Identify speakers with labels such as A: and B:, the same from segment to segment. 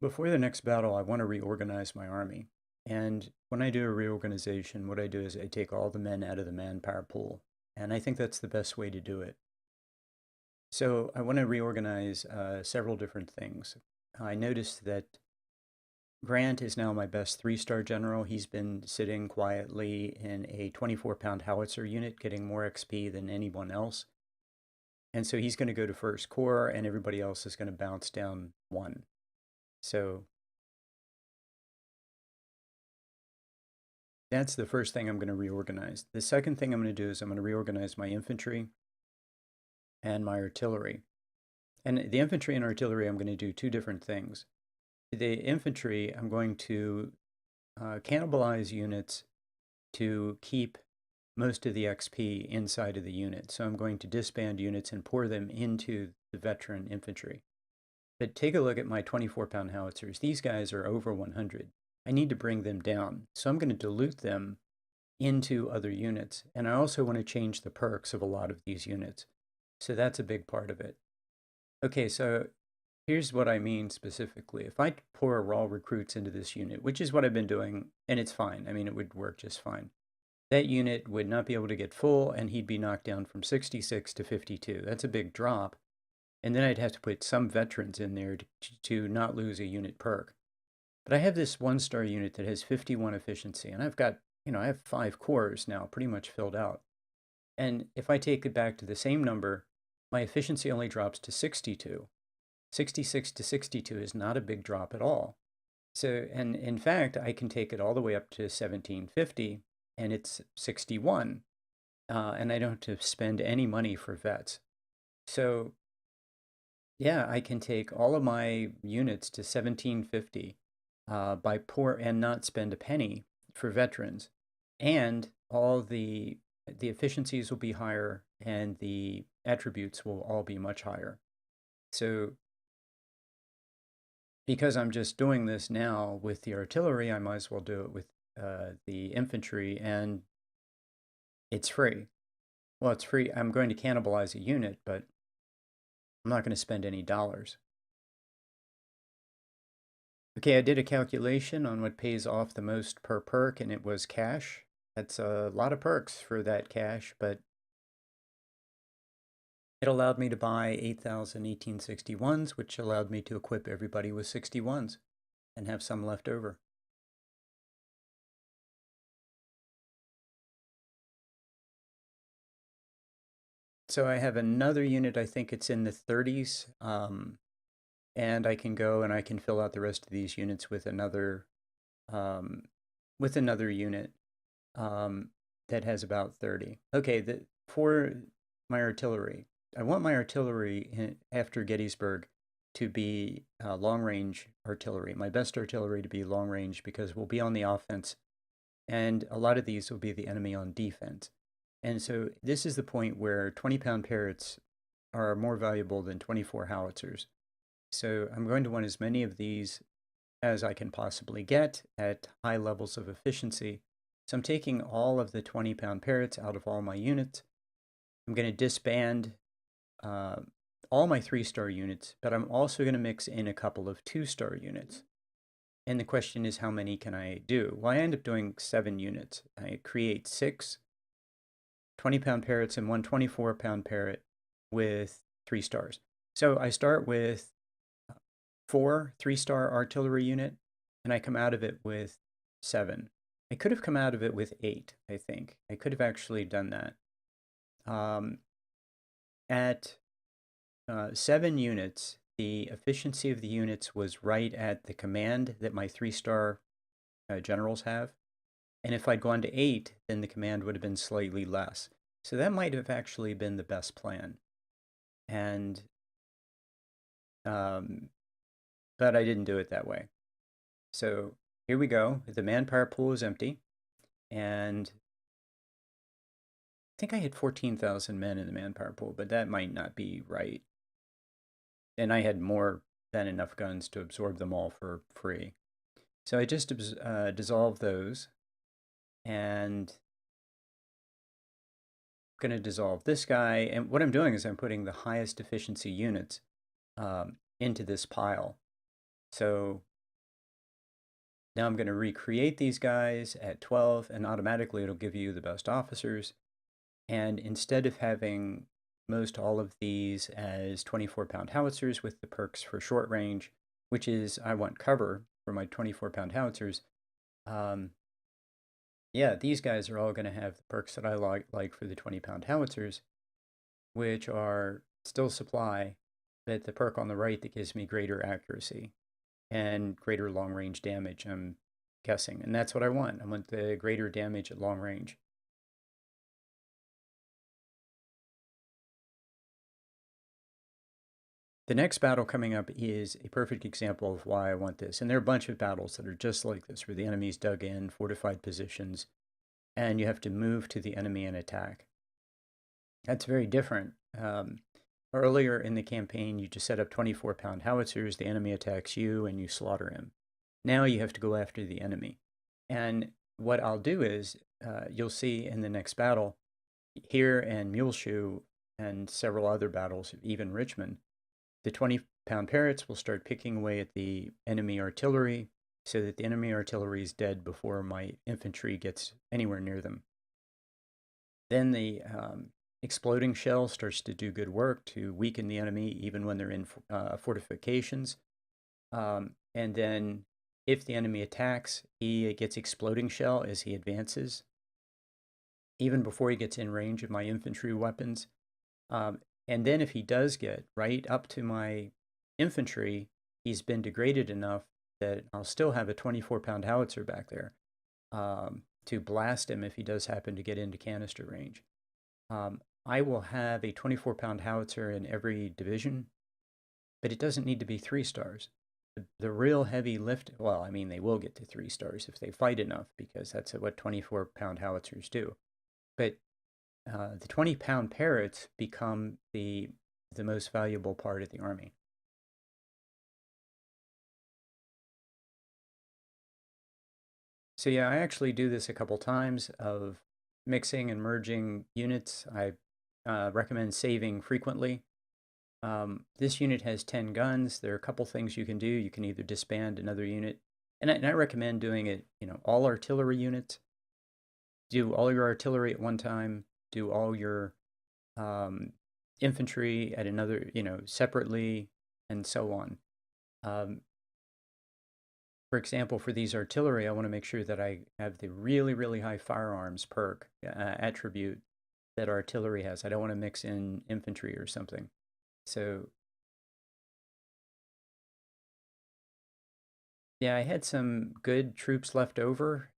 A: Before the next battle, I want to reorganize my army. And when I do a reorganization, what I do is I take all the men out of the manpower pool. And I think that's the best way to do it. So I want to reorganize several different things. I noticed that Grant is now my best three-star general. He's been sitting quietly in a 24-pound howitzer unit, getting more XP than anyone else. And so he's going to go to first corps, and everybody else is going to bounce down one. So that's the first thing I'm going to reorganize. The second thing I'm going to do is I'm going to reorganize my infantry and my artillery. And the infantry and artillery, I'm going to do two different things. The infantry, I'm going to cannibalize units to keep most of the XP inside of the unit. So I'm going to disband units and pour them into the veteran infantry. But take a look at my 24-pound howitzers. These guys are over 100. I need to bring them down. So I'm going to dilute them into other units. And I also want to change the perks of a lot of these units. So that's a big part of it. Okay, so here's what I mean specifically. If I pour raw recruits into this unit, which is what I've been doing, and it's fine. I mean, it would work just fine. That unit would not be able to get full, and he'd be knocked down from 66 to 52. That's a big drop. And then I'd have to put some veterans in there to not lose a unit perk. But I have this one-star unit that has 51 efficiency, and I've got, I have 5 cores now pretty much filled out. And if I take it back to the same number, my efficiency only drops to 62. 66 to 62 is not a big drop at all. So, and in fact, I can take it all the way up to 1750, and it's 61. And I don't have to spend any money for vets. So yeah, I can take all of my units to 1750 by and not spend a penny for veterans, and all the efficiencies will be higher and the attributes will all be much higher. So because I'm just doing this now with the artillery, I might as well do it with the infantry, and it's free. Well, it's free. I'm going to cannibalize a unit, but I'm not going to spend any dollars. Okay, I did a calculation on what pays off the most per perk, and it was cash. That's a lot of perks for that cash, but it allowed me to buy 8,000 1861s, which allowed me to equip everybody with 61s and have some left over. So I have another unit, I think it's in the 30s, and I can go and I can fill out the rest of these units with another unit that has about 30. Okay, for my artillery, I want my artillery after Gettysburg to be long-range artillery. My best artillery to be long-range because we'll be on the offense, and a lot of these will be the enemy on defense. And so this is the point where 20-pound Parrots are more valuable than 24 howitzers. So I'm going to want as many of these as I can possibly get at high levels of efficiency. So I'm taking all of the 20-pound Parrots out of all my units. I'm going to disband all my 3-star units, but I'm also going to mix in a couple of 2-star units. And the question is, how many can I do? Well, I end up doing 7 units. I create 6 20-pound Parrots and 1 24-pound Parrot with 3 stars. So I start with 4 3-star artillery unit, and I come out of it with 7. I could have come out of it with 8, I think. I could have actually done that. At 7 units, the efficiency of the units was right at the command that my 3-star generals have. And if I'd gone to 8, then the command would have been slightly less. So that might have actually been the best plan. And but I didn't do it that way. So here we go. The manpower pool is empty, and I think I had 14,000 men in the manpower pool, but that might not be right. And I had more than enough guns to absorb them all for free. So I just dissolved those, and I'm going to dissolve this guy. And what I'm doing is I'm putting the highest efficiency units into this pile. So Now I'm going to recreate these guys at 12, and automatically it'll give you the best officers. And instead of having most all of these as 24-pound howitzers with the perks for short range, which is I want cover for my 24-pound howitzers, um, yeah, these guys are all going to have the perks that I like for the 20-pound howitzers, which are still supply, but the perk on the right that gives me greater accuracy and greater long-range damage, I'm guessing. And that's what I want. I want the greater damage at long range. The next battle coming up is a perfect example of why I want this. And there are a bunch of battles that are just like this, where the enemy's dug in, fortified positions, and you have to move to the enemy and attack. That's very different. Earlier in the campaign, you just set up 24-pound howitzers, the enemy attacks you, and you slaughter him. Now you have to go after the enemy. And what I'll do is, you'll see in the next battle, here and Muleshoe, and several other battles, even Richmond, the 20-pound parrots will start picking away at the enemy artillery so that the enemy artillery is dead before my infantry gets anywhere near them. Then the exploding shell starts to do good work to weaken the enemy even when they're in fortifications. And then if the enemy attacks, he gets exploding shell as he advances, even before he gets in range of my infantry weapons. And then if he does get right up to my infantry, he's been degraded enough that I'll still have a 24-pound howitzer back there to blast him if he does happen to get into canister range. I will have a 24-pound howitzer in every division, but it doesn't need to be 3 stars. The real heavy lift, well, I mean, they will get to 3 stars if they fight enough, because that's what 24-pound howitzers do. But the 20-pound parrots become the most valuable part of the army. So yeah, I actually do this a couple times of mixing and merging units. I recommend saving frequently. This unit has 10 guns. There are a couple things you can do. You can either disband another unit, and I recommend doing it, all artillery units. Do all your artillery at one time, do all your infantry at another, separately, and so on. For example, for these artillery, I want to make sure that I have the really, really high firearms perk attribute that artillery has. I don't want to mix in infantry or something. So, yeah, I had some good troops left over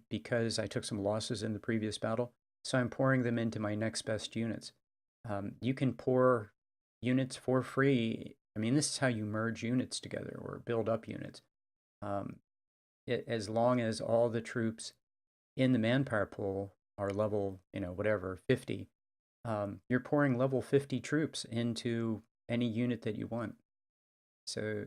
A: because I took some losses in the previous battle. So I'm pouring them into my next best units. You can pour units for free. I mean, this is how you merge units together or build up units. As long as all the troops in the manpower pool are level, whatever, 50, you're pouring level 50 troops into any unit that you want. So,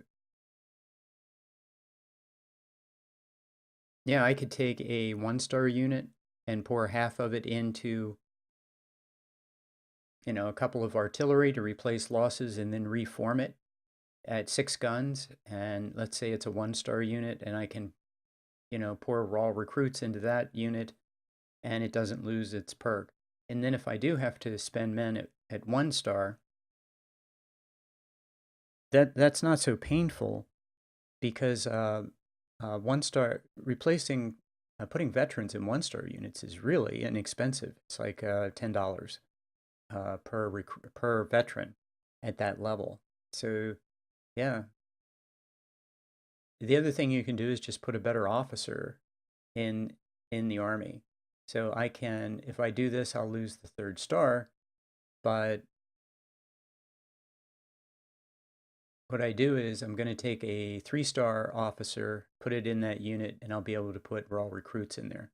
A: yeah, I could take a 1-star unit and pour half of it into, a couple of artillery to replace losses and then reform it at 6 guns. And let's say it's a 1-star unit, and I can, pour raw recruits into that unit, and it doesn't lose its perk. And then if I do have to spend men at 1 star, that's not so painful, because 1-star replacing putting veterans in 1-star units is really inexpensive. It's like $10 per veteran at that level. So yeah. The other thing you can do is just put a better officer in the army. So I can, if I do this, I'll lose the 3rd star, but what I do is I'm going to take a 3-star officer, put it in that unit, and I'll be able to put raw recruits in there.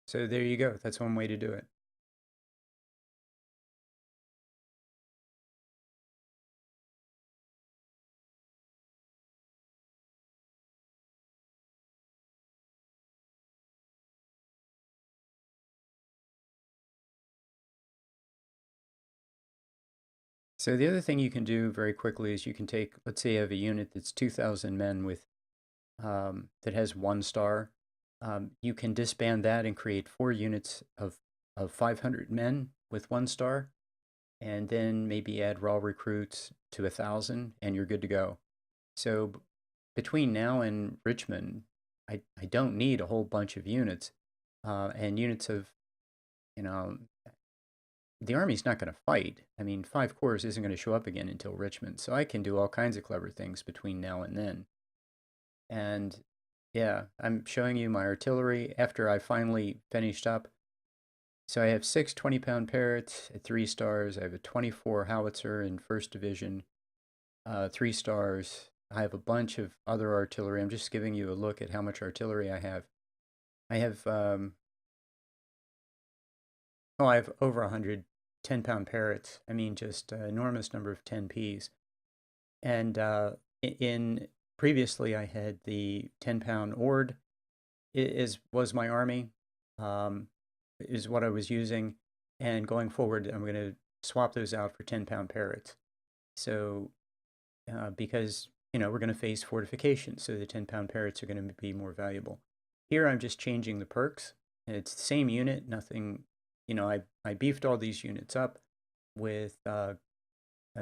A: So there you go. That's one way to do it. So the other thing you can do very quickly is you can take, let's say you have a unit that's 2,000 men with that has 1 star. You can disband that and create 4 units of 500 men with 1 star, and then maybe add raw recruits to 1,000, and you're good to go. So between now and Richmond, I don't need a whole bunch of units, and units of, you know, the Army's not going to fight. I mean, 5 corps isn't going to show up again until Richmond, so I can do all kinds of clever things between now and then. And yeah, I'm showing you my artillery after I finally finished up. So I have 6 20-pound Parrots at 3 stars. I have a 24 howitzer in 1st Division, 3 stars. I have a bunch of other artillery. I'm just giving you a look at how much artillery I have. I have I have over 100 10-pound Parrots. I mean, just an enormous number of 10Ps. And in previously, I had the 10-pound Ord was my army, is what I was using. And going forward, I'm going to swap those out for 10-pound Parrots. So because, we're going to face fortifications, so the 10-pound Parrots are going to be more valuable. Here, I'm just changing the perks. It's the same unit, nothing, I beefed all these units up with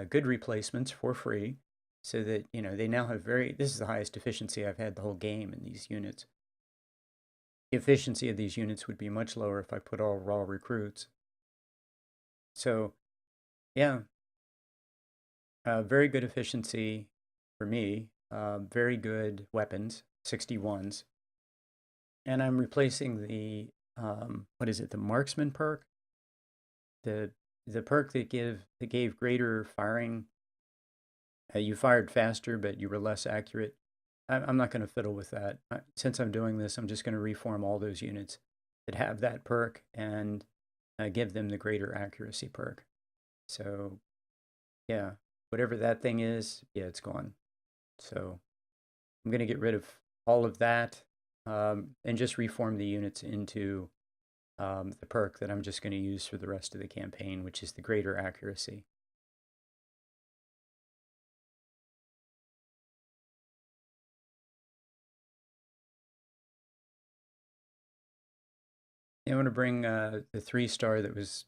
A: good replacements for free, so that, they now have this is the highest efficiency I've had the whole game in these units. The efficiency of these units would be much lower if I put all raw recruits. So, yeah, very good efficiency for me, very good weapons, 61s. And I'm replacing the, what is it, the marksman perk? The perk that gave greater firing. You fired faster, but you were less accurate. I'm not going to fiddle with that. Since I'm doing this, I'm just going to reform all those units that have that perk and give them the greater accuracy perk. So, yeah, whatever that thing is, yeah, it's gone. So I'm going to get rid of all of that and just reform the units into the perk that I'm just going to use for the rest of the campaign, which is the greater accuracy. I'm going to bring the 3-star that was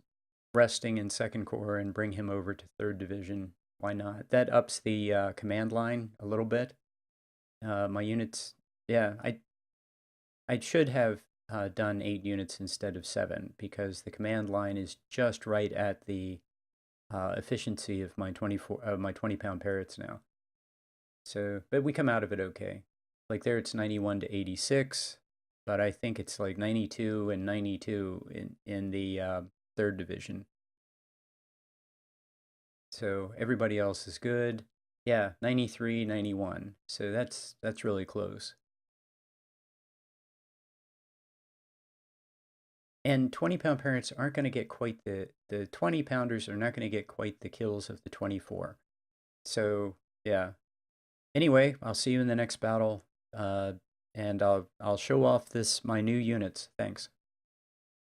A: resting in 2nd Corps and bring him over to 3rd Division. Why not? That ups the command line a little bit. My units, yeah, I should have done 8 units instead of 7, because the command line is just right at the efficiency of my 20-pound Parrots now. So, but we come out of it okay. Like there, it's 91 to 86, but I think it's like 92 and 92 in the 3rd Division. So everybody else is good. Yeah, 93, 91. So that's really close. And 20-pound Parrots aren't going to get quite the 20-pounders are not going to get quite the kills of the 24. So yeah. Anyway, I'll see you in the next battle, and I'll show off my new units. Thanks.